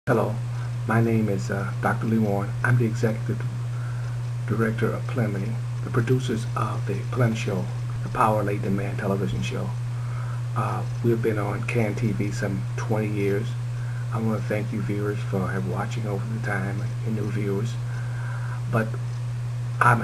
Hello, my name is Dr. Lee Warren. I'm the Executive Director of PLIM, the producers of the PLIM show, the Power Late Demand television show. We've been on CAN TV some 20 years. I want to thank you viewers for watching over the time and new viewers. But I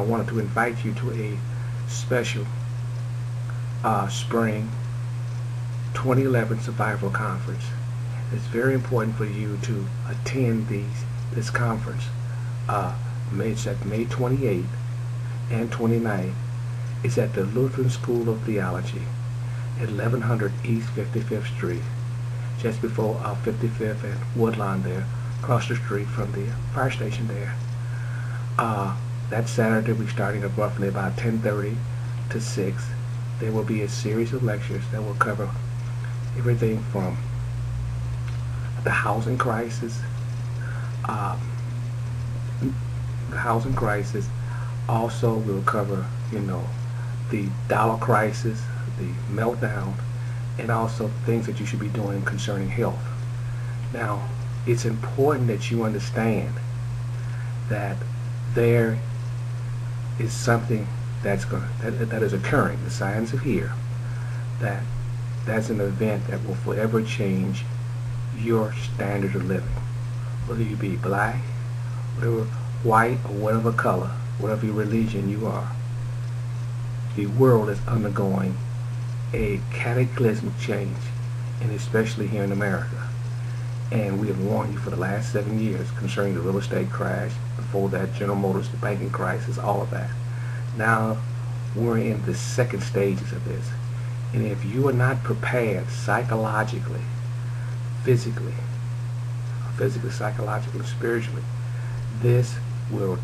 wanted to invite you to a special spring 2011 Survival Conference. It's very important for you to attend this conference. It's at May 28th and 29th. It's at the Lutheran School of Theology at 1100 East 55th Street, just before 55th and Woodlawn there, across the street from the fire station there. That Saturday we're starting at roughly about 10:30 to 6. There will be a series of lectures that will cover everything from the housing crisis, Also, we'll cover, the dollar crisis, the meltdown, and also things that you should be doing concerning health. Now, it's important that you understand that there is something that is occurring. The signs are here. That's an event that will forever change your standard of living, whether you be black, whatever, white, or whatever color, whatever your religion you are. The world is undergoing a cataclysmic change, and especially here in America. And we have warned you for the last 7 years concerning the real estate crash, before that General Motors, the banking crisis, all of that. Now we're in the second stages of this, and if you are not prepared psychologically, physically, psychologically, spiritually, this will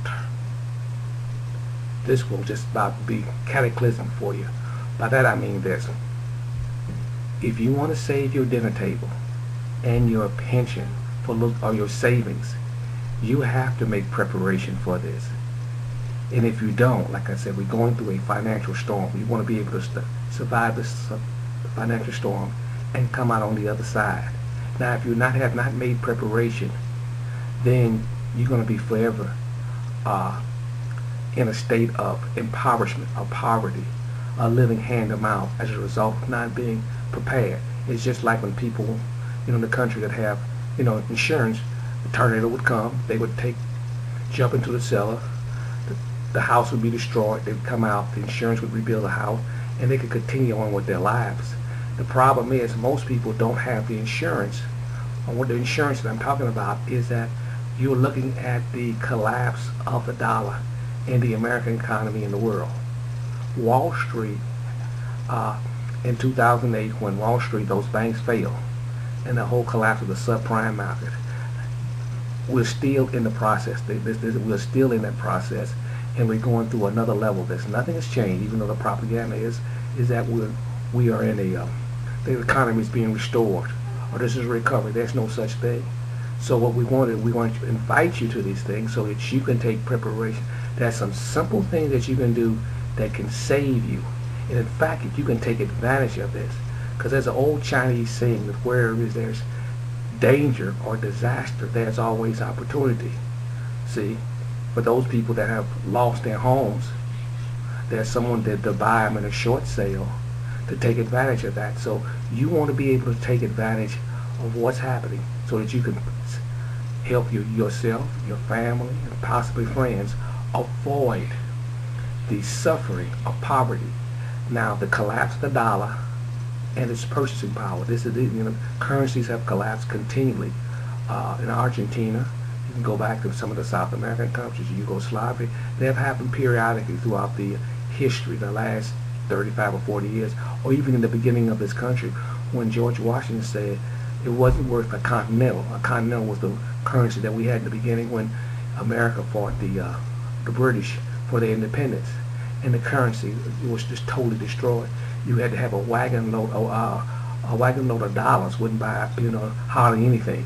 just about be cataclysmic for you. By that I mean this: if you want to save your dinner table and your pension or your savings, you have to make preparation for this. And if you don't, like I said, we're going through a financial storm. You want to be able to survive this financial storm and come out on the other side. Now, if you have not made preparation, then you're going to be forever in a state of impoverishment, of poverty, living hand to mouth as a result of not being prepared. It's just like when people, in the country that have, insurance, the tornado would come, they would jump into the cellar, the house would be destroyed, they'd come out, the insurance would rebuild the house, and they could continue on with their lives. The problem is most people don't have the insurance. And what the insurance that I'm talking about is that you're looking at the collapse of the dollar in the American economy and the world. Wall Street, in 2008, when Wall Street, those banks failed, and the whole collapse of the subprime market, we're still in the process. We're still in that process, and we're going through another level. Nothing has changed, even though the propaganda is that we are in the economy is being restored, or this is recovery. There's no such thing. So what we want to invite you to these things so that you can take preparation. There's some simple things that you can do that can save you. And in fact, if you can take advantage of this, because there's an old Chinese saying that wherever there's danger or disaster, there's always opportunity. See, for those people that have lost their homes, there's someone that to buy them in a short sale to take advantage of that. So you want to be able to take advantage of what's happening so that you can help yourself, your family, and possibly friends avoid the suffering of poverty. Now, the collapse of the dollar and its purchasing power. Currencies have collapsed continually. In Argentina, you can go back to some of the South American countries, Yugoslavia. They have happened periodically throughout the history, the last 35 or 40 years, or even in the beginning of this country, when George Washington said it wasn't worth a continental. A continental was the currency that we had in the beginning when America fought the British for their independence, and the currency was just totally destroyed. You had to have a wagon load of dollars wouldn't buy hardly anything.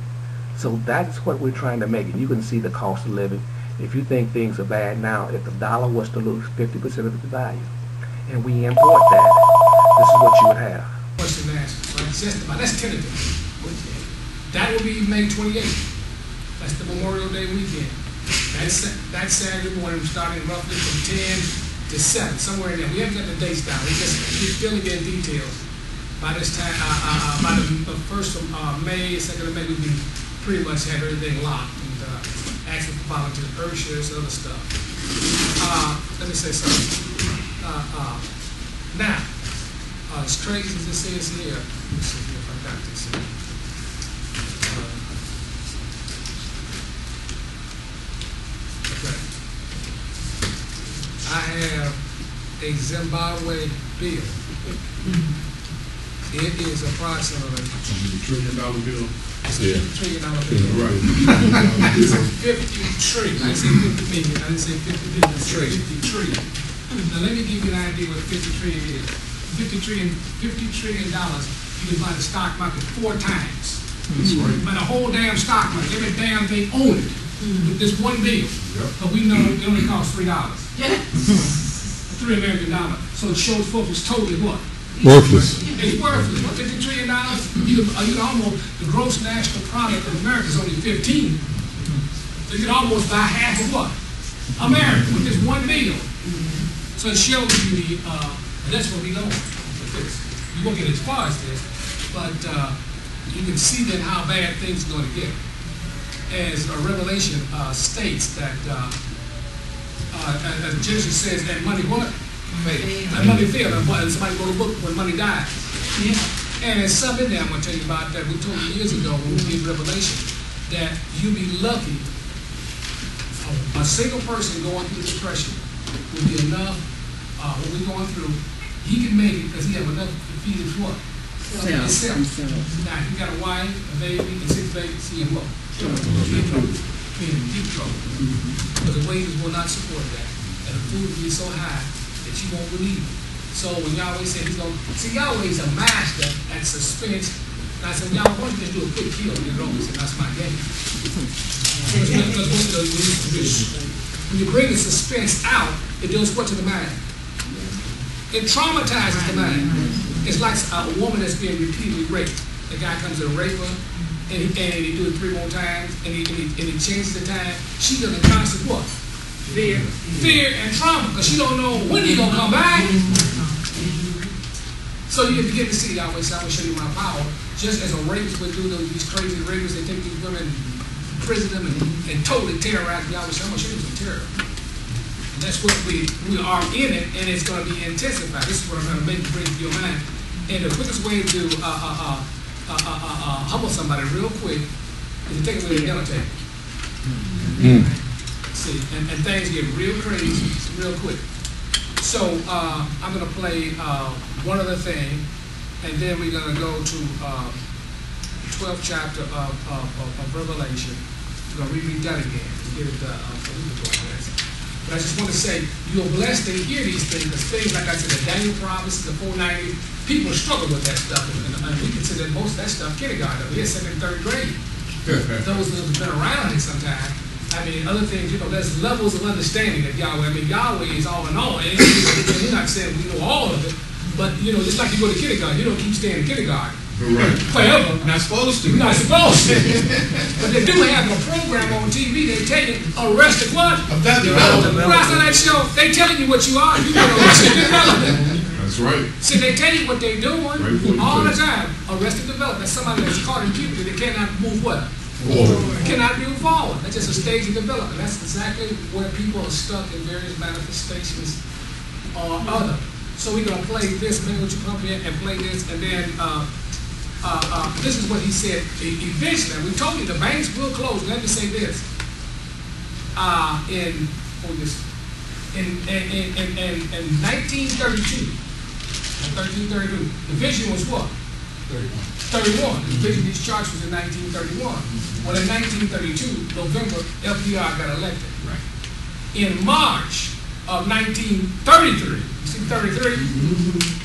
So that's what we're trying to make. And you can see the cost of living. If you think things are bad now, if the dollar was to lose 50% of its value, and we import that, this is what you would have. Question asked, right? That's tentative. That will be May 28th. That's the Memorial Day weekend. That Saturday morning, starting roughly from 10 to 7, somewhere in there. We haven't got the dates down. We're still getting details. By this time, by the 1st of May, 2nd of May, we pretty much have everything locked and asking for volunteers, Urshers, other stuff. Let me say something. Now, as crazy as this is here, let me see if I got this here. I have a Zimbabwe bill. It is approximately $1 trillion bill. $1 trillion bill. Right. It's a 50 trillion. I didn't say 50 million. I didn't say 50 billion. I said 50 trillion. Now let me give you an idea what 50 trillion is. $50 trillion, you can buy the stock market 4 times. That's right. Buy the whole damn stock market, every damn thing own it. With this one bill. Yep. But we know it only costs $3. $3 American. So it shows folks it's totally what? Worthless. It's worthless. What, $50 trillion? You almost, the gross national product of America is only 15. So you can almost buy half of what? America with this one bill. So it shows you and that's what we know with this. You won't get as far as this, but you can see then how bad things are going to get. As Revelation states that, as Genesis says, that money what? That money failed. And somebody wrote a book when money died. Yeah. And there's something in there I'm going to tell you about that we told you years ago when we did Revelation, that you'll be lucky. A single person going through depression will be enough. What we're going through, he can make it because he have enough to feed his what? Himself. Now, if you got a wife, a baby, and 6 babies, he in what? Deep trouble. Because the wages will not support that. And the food will be so high that you won't believe it. So when Yahweh said he's going to, see, Yahweh is a master at suspense. And I said, Yahweh, why don't you just do a quick kill? And he said, that's my game. When you bring the suspense out, it does what to the mind? It traumatizes the mind. It's like a woman that's being repeatedly raped. The guy comes to rape her, and he do it 3 more times, and he changes the time. She's in a constant what? Fear and trauma, because she don't know when he's gonna come back. So you begin to see Yahweh say, I'm gonna show you my power. Just as a rapist would do, these crazy rapists, they take these women, imprison them, and totally terrorize them. Yahweh say, I'm gonna show you some terror. And that's what we are in it, and it's gonna be intensified. This is what I'm gonna make bring to your mind. And the quickest way to humble somebody real quick is to take away the dental tape. See, and things get real crazy real quick. So I'm going to play one other thing, and then we're going to go to the 12th chapter of Revelation. We're going to reread that again to get it But I just want to say, you're blessed to hear these things, because things like I said, the Daniel prophecy, the 490, people struggle with that stuff, and we consider most of that stuff kindergarten. We're 2nd and 3rd grade. Those that have been around it sometime. I mean, other things, there's levels of understanding of Yahweh. I mean, Yahweh is all in all. And we're not saying we know all of it, but, just like you go to kindergarten, you don't keep staying in kindergarten. Right. Forever. Not supposed to. Not supposed to. But they do have a program on TV. They tell you, Arrested what? Development. Right on that show, they telling you what you are. You know, Arrested Development. That's right. See, they tell you what they're doing all the time. Arrested Development. That's somebody that's caught in puberty. They cannot move what? Forward. Cannot move forward. That's just a stage of development. That's exactly where people are stuck in various manifestations or other. So we're going to play this. Maybe would you come here and play this, and then this is what he said. Eventually, we told you the banks will close. Let me say this. In 1932, the vision was what? 31. The vision of these charts was in 1931. Well, in 1932, November, FDR got elected. Right. In March of 1933, you see 33?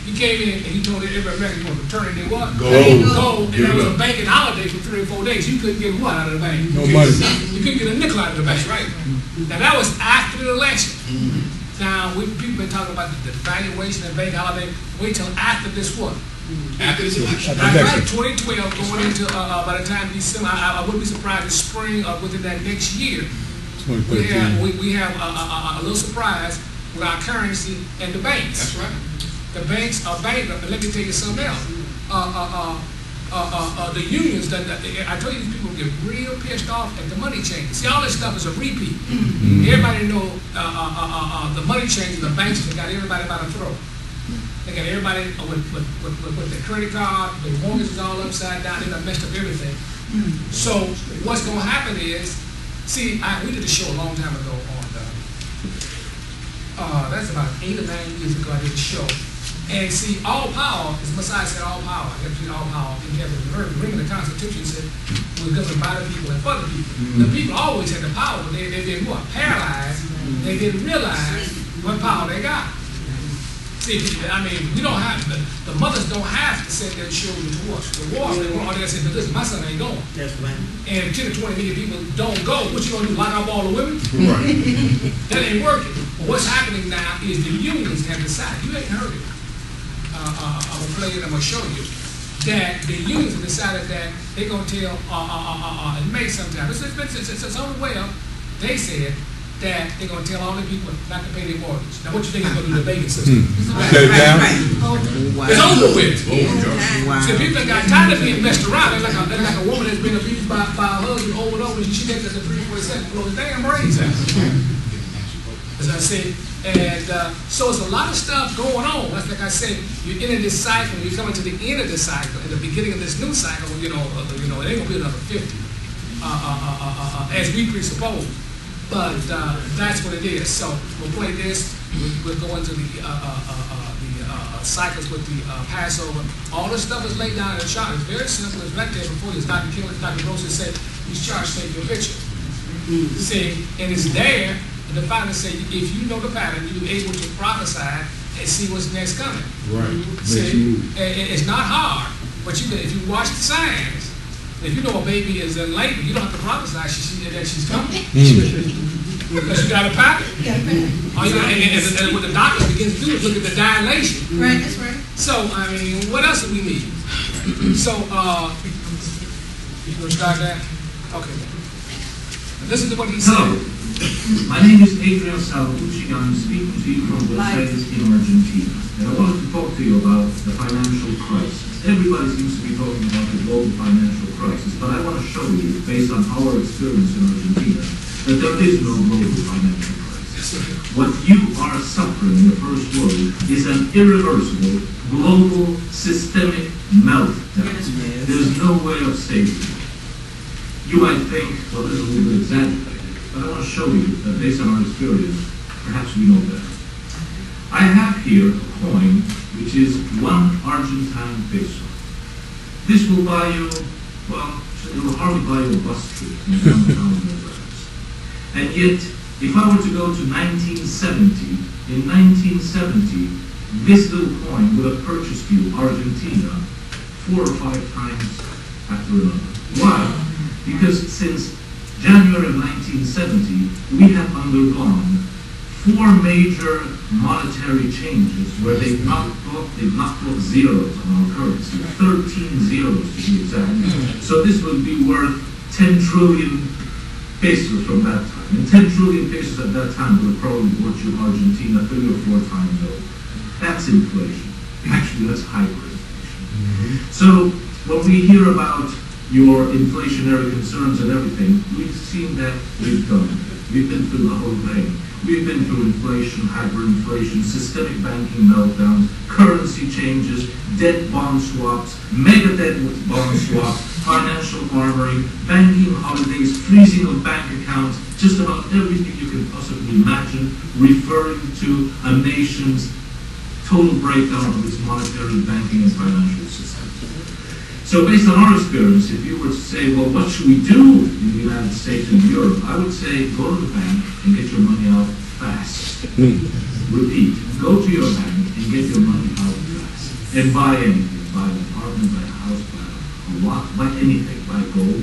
He came in and he told every American going to turn in their what? Gold. And there was a banking holiday for 3 or 4 days. You couldn't get what out of the bank? No money. You couldn't get a nickel out of the bank. Right. Now, that was after the election. Now, people been talking about the devaluation and bank holiday. Wait till after this what? After this election. Right, 2012 going into, by the time December, I wouldn't be surprised if spring or within that next year, we have a little surprise with our currency and the banks. That's right. The banks are bankrupt, but let me tell you something else. The unions, I told you these people get real pissed off at the money changes. See, all this stuff is a repeat. Everybody know the money changes, the banks have got everybody by the throat. They got everybody with their credit card, the mortgage is all upside down, they done messed up everything. So what's going to happen is, see, we did a show a long time ago on, that's about 8 or 9 years ago, I did a show. And see, all power, as Messiah said, all power. You have to see all power in heaven and earth. Reading the Constitution said we're governed by the people and for the people. The people always had the power, but they've been what? Paralyzed. They didn't realize what power they got. See, I mean, we don't have, the mothers don't have to send their children to war. The war, all they say, listen, my son ain't going. That's right. And 10 to 20 million people don't go. What you gonna do, lock up all the women? Right. That ain't working. But what's happening now is the unions have decided, you ain't heard it. I'm gonna play it, I'm gonna show you, that the unions have decided that they're gonna tell, in May sometime, it's on the way up, they said that they're gonna tell all the people not to pay their mortgage. Now what you think is gonna do to the banking system? Shut it down? It's over with. Wow. See, people got tired of being messed around. They're like a woman that's been abused by her husband over and over, and she takes us to 347, blow the damn brains out. As I said, and so it's a lot of stuff going on. That's like I said, you're in this cycle, you're coming to the end of this cycle, at the beginning of this new cycle, it ain't gonna be another 50, as we presuppose. But that's what it is. So we'll play this. We'll go into the cycles with the Passover. All this stuff is laid down in the chart. It's very simple. It's right there before you. As Dr. King, Dr. Gross said, these charts take your picture. See, and it's there. And the father said, if you know the pattern, you're able to prophesy and see what's next coming. Right. See, it's not hard, but if you watch the signs, if you know a baby is in labor, you don't have to prophesy that she's coming. Because you got a pattern. And what the doctor begins to do is look at the dilation. Right, that's right. So, I mean, what else do we need? So, you want to start that? Okay. Listen to what he said. Hello. My name is Adrian Salvucci, and I'm speaking to you from Buenos Aires in Argentina. And I wanted to talk to you about the financial crisis. Everybody seems to be talking about the global financial crisis, but I want to show you, based on our experience in Argentina, that there is no global financial crisis. What you are suffering in the first world is an irreversible, global, systemic meltdown. There's no way of saving it. You might think, well, this is a little bit exaggerated. But I want to show you that based on our experience, perhaps we know better. I have here a coin which is 1 Argentine peso. This will buy you, well, it will hardly buy you a bus trip in downtown Buenos Aires. And yet, if I were to go to 1970, in 1970, this little coin would have purchased you Argentina 4 or 5 times after another. Why? Because since January of 1970, we have undergone 4 major monetary changes where they've knocked off zeros on our currency, 13 zeros to be exact. So this would be worth 10 trillion pesos from that time. And 10 trillion pesos at that time would have probably bought you Argentina 3 or 4 times over. That's inflation. Actually, that's hyperinflation. So when we hear about your inflationary concerns and everything, we've seen that we've done. We've been through the whole thing. We've been through inflation, hyperinflation, systemic banking meltdowns, currency changes, debt bond swaps, mega debt bond swaps, financial armoring, banking holidays, freezing of bank accounts, just about everything you can possibly imagine, referring to a nation's total breakdown of its monetary, banking, and financial system. So based on our experience, if you were to say, well, what should we do in the United States and Europe? I would say, go to the bank and get your money out fast. Repeat, go to your bank and get your money out fast. And buy anything. Buy an apartment, buy a house, buy a lot, buy anything, buy gold.